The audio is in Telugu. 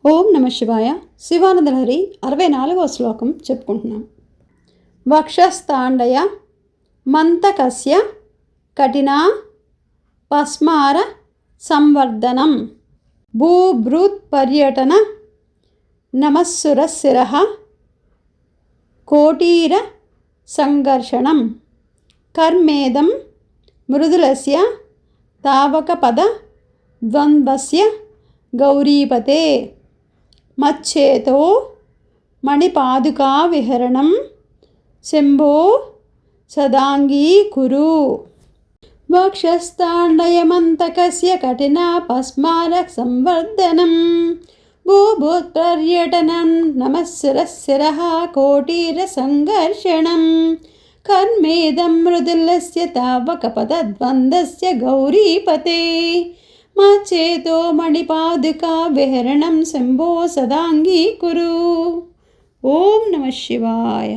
ఓం నమ శివాయ. శివానందలహరి 64వ శ్లోకం చెప్పుకుంటున్నాం. వక్షస్థాండయ మంతకస్య కఠినా పస్మార సంవర్ధనం భూభృత్ పర్యటన నమస్సురశిరః కోటీర సంఘర్షణం కర్మేదం మృదులస్య తావకపద ద్వంద్వస్య గౌరీపతే మచ్చేతో మణిపాదుకా విహరణం శంభో సదాంగీకురు. వక్షస్థాండయమంతకస్య కఠినా పస్మార సంవర్ధనం భూభూత్పర్యటనం నమస్సురశిరః కోటీర సంఘర్షణం కర్మేదం మృదులస్య తావకపదద్వంద్వస్య గౌరీపతే మచ్చేతో మణిపాదుకా విహరణం శంభో సదాంగీకురు. ఓం నమ శివాయ.